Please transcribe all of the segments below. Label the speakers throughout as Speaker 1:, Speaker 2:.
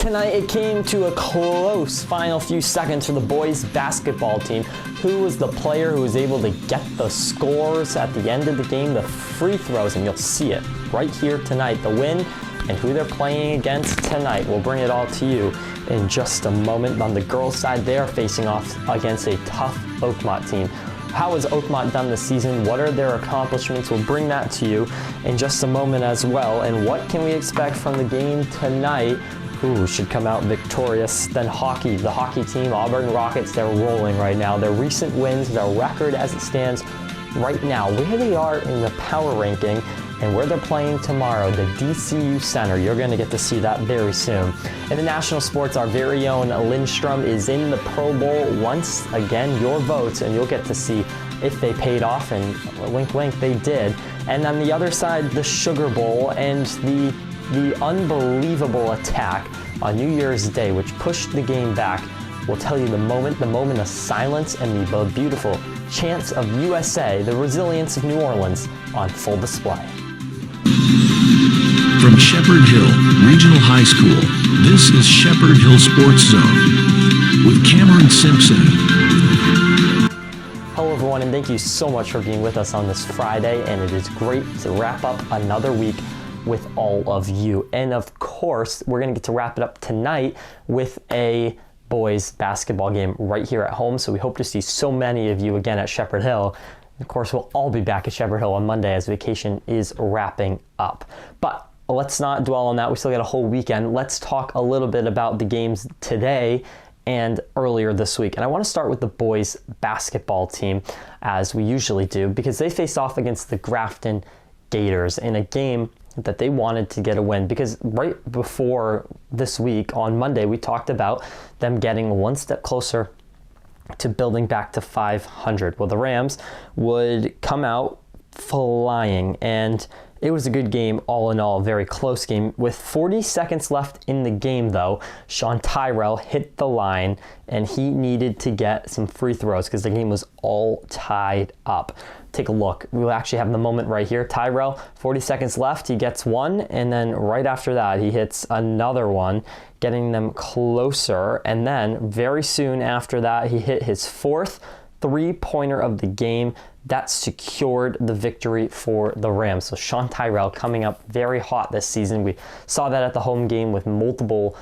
Speaker 1: Tonight it came to a close final few seconds for the boys basketball team. Who was the player who was able to get the scores at the end of the game, the free throws, and you'll see it right here tonight. The win and who they're playing against tonight. We'll bring it all to you in just a moment. On the girls' side, they are facing off against a tough Oakmont team. How has Oakmont done this season? What are their accomplishments? We'll bring that to you in just a moment as well. And what can we expect from the game tonight? Who should come out victorious? Then hockey. The hockey team, Auburn Rockets, they're rolling right now. Their recent wins, their record as it stands right now, where they are in the power ranking, and where they're playing tomorrow, the DCU Center. You're going to get to see that very soon. In the national sports, our very own Lindstrom is in the Pro Bowl. Once again, your votes, and you'll get to see if they paid off, and wink, wink, they did. And on the other side, the Sugar Bowl and the unbelievable attack on New Year's Day, which pushed the game back. We'll tell you the moment of silence, and the beautiful chants of USA, the resilience of New Orleans, on full display.
Speaker 2: From Shepherd Hill Regional High School, this is Shepherd Hill Sports Zone with Cameron Simpson.
Speaker 1: Hello everyone, and thank you so much for being with us on this Friday, and it is great to wrap up another week with all of you. And of course, we're going to get to wrap it up tonight with a boys basketball game right here at home. So we hope to see so many of you again at Shepherd Hill. Of course, we'll all be back at Shepherd Hill on Monday as vacation is wrapping up. But let's not dwell on that. We still got a whole weekend. Let's talk a little bit about the games today and earlier this week. And I want to start with the boys basketball team, as we usually do, because they faced off against the Grafton Gators in a game that they wanted to get a win, because right before this week on Monday, we talked about them getting one step closer to building back to 500. Well, the Rams would come out flying, and it was a good game all in all, a very close game. With 40 seconds left in the game, though, Sean Tyrell hit the line, and he needed to get some free throws because the game was all tied up. Take a look. We'll actually have the moment right here. Tyrell, 40 seconds left. He gets one, and then right after that, he hits another one, getting them closer. And then very soon after that, he hit his fourth three-pointer of the game. That secured the victory for the Rams. So Sean Tyrell coming up very hot this season. We saw that at the home game with multiple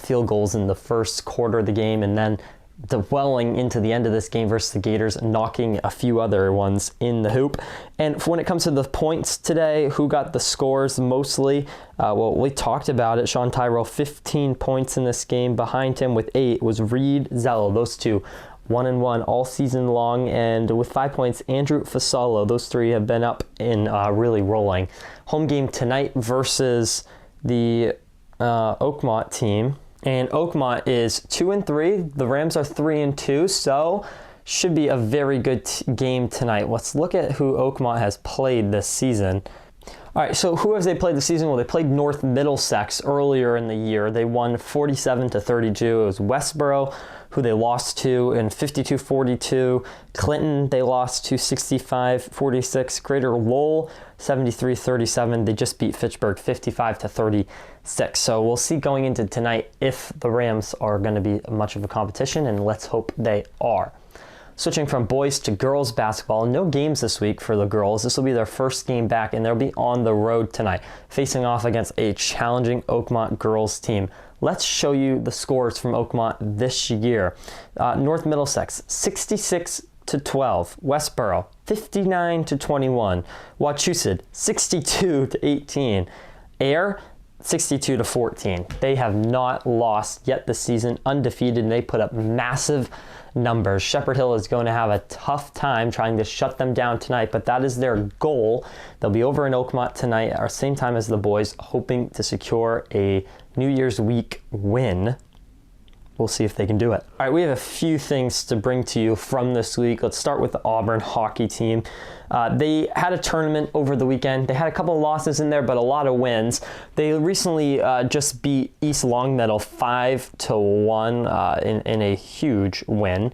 Speaker 1: field goals in the first quarter of the game, and then dwelling into the end of this game versus the Gators, knocking a few other ones in the hoop. And when it comes to the points today, who got the scores mostly? Well, we talked about it. Sean Tyrell, 15 points in this game. Behind him with 8 was Reed Zello. Those two, 1-1 all season long. And with 5 points, Andrew Fasolo. Those three have been up and really rolling. Home game tonight versus the Oakmont team. And Oakmont is 2-3. The Rams are 3-2. So should be a very good game tonight. Let's look at who Oakmont has played this season. All right, so who have they played this season? Well, they played North Middlesex earlier in the year. They won 47-32. It was Westboro who they lost to in 52-42. Clinton, they lost to 65-46. Greater Lowell, 73-37. They just beat Fitchburg 55-36. So we'll see going into tonight if the Rams are going to be much of a competition, and let's hope they are. Switching from boys to girls basketball, no games this week for the girls. This will be their first game back, and they'll be on the road tonight, facing off against a challenging Oakmont girls team. Let's show you the scores from Oakmont this year. North Middlesex, 66-12. Westboro, 59-21. Wachusett, 62-18. Air, 62-14. They have not lost yet this season, undefeated, and they put up massive numbers. Shepherd Hill is going to have a tough time trying to shut them down tonight, but that is their goal. They'll be over in Oakmont tonight at the same time as the boys, hoping to secure a New Year's week win. We'll see if they can do it. All right, we have a few things to bring to you from this week. Let's start with the Auburn hockey team. They had a tournament over the weekend. They had a couple of losses in there, but a lot of wins. They recently just beat East Longmeadow 5-1 in a huge win.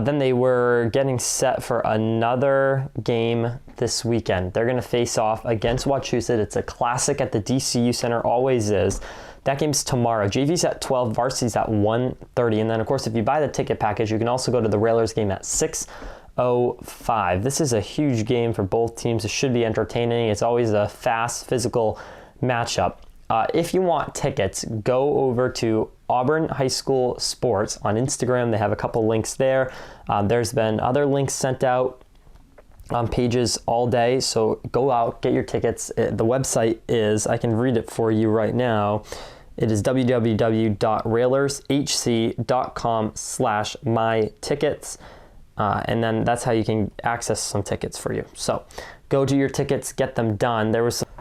Speaker 1: Then they were getting set for another game this weekend. They're going to face off against Wachusett. It's a classic at the DCU Center, always is. That game's tomorrow. JV's at 12, varsity's at 1:30. And then, of course, if you buy the ticket package, you can also go to the Railers game at 6:05. This is a huge game for both teams. It should be entertaining. It's always a fast, physical matchup. If you want tickets, go over to Auburn High School Sports on Instagram. They have a couple links there. There's been other links sent out on pages all day, so go out, get your tickets. The website is, I can read it for you right now. It is www.railershc.com/mytickets, and then that's how you can access some tickets for you. So go to your tickets, get them done.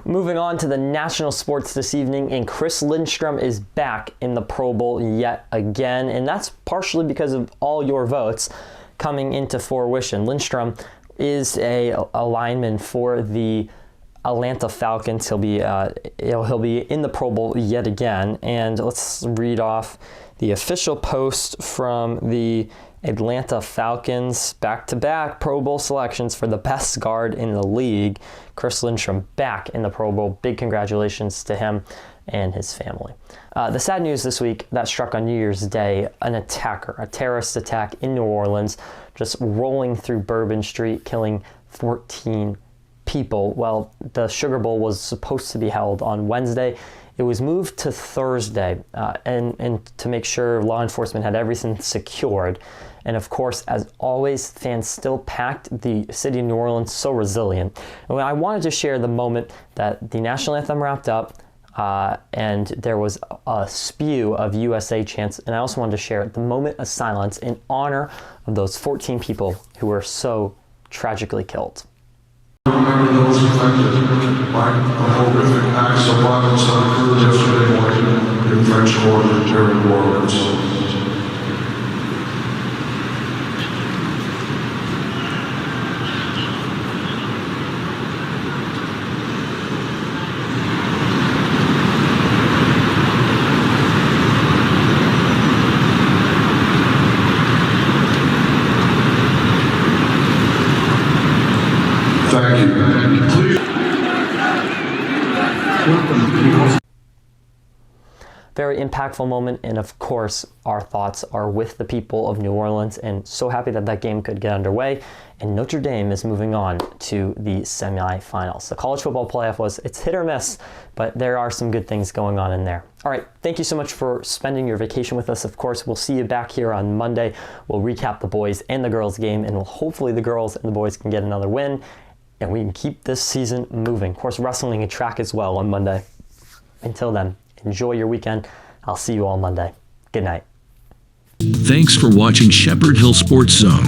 Speaker 1: Moving on to the national sports this evening, and Chris Lindstrom is back in the Pro Bowl yet again, and that's partially because of all your votes coming into fruition. Lindstrom is a lineman for the Atlanta Falcons. He'll be in the Pro Bowl yet again, and let's read off the official post from the Atlanta Falcons. Back-to-back Pro Bowl selections for the best guard in the league. Chris Lindstrom back in the Pro Bowl. Big congratulations to him and his family. The sad news this week that struck on New Year's Day, a terrorist attack in New Orleans, just rolling through Bourbon Street, killing 14 people. Well, the Sugar Bowl was supposed to be held on Wednesday. It was moved to Thursday, and to make sure law enforcement had everything secured. And of course, as always, fans still packed the city of New Orleans, so resilient. And I wanted to share the moment that the national anthem wrapped up, and there was a spew of USA chants. And I also wanted to share the moment of silence in honor of those 14 people who were so tragically killed.
Speaker 3: Remember those affected by the horrific acts of violence that occurred yesterday morning in French Quarter here in New Orleans. Thank you. Please.
Speaker 1: Very impactful moment, and of course, our thoughts are with the people of New Orleans, and so happy that that game could get underway. And Notre Dame is moving on to the semifinals. The college football playoff it's hit or miss, but there are some good things going on in there. All right, thank you so much for spending your vacation with us. Of course, we'll see you back here on Monday. We'll recap the boys and the girls game, and hopefully the girls and the boys can get another win, and we can keep this season moving. Of course, wrestling and track as well on Monday. Until then, enjoy your weekend. I'll see you all Monday. Good night.
Speaker 2: Thanks for watching Shepherd Hill Sports Zone,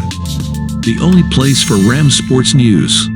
Speaker 2: the only place for Rams sports news.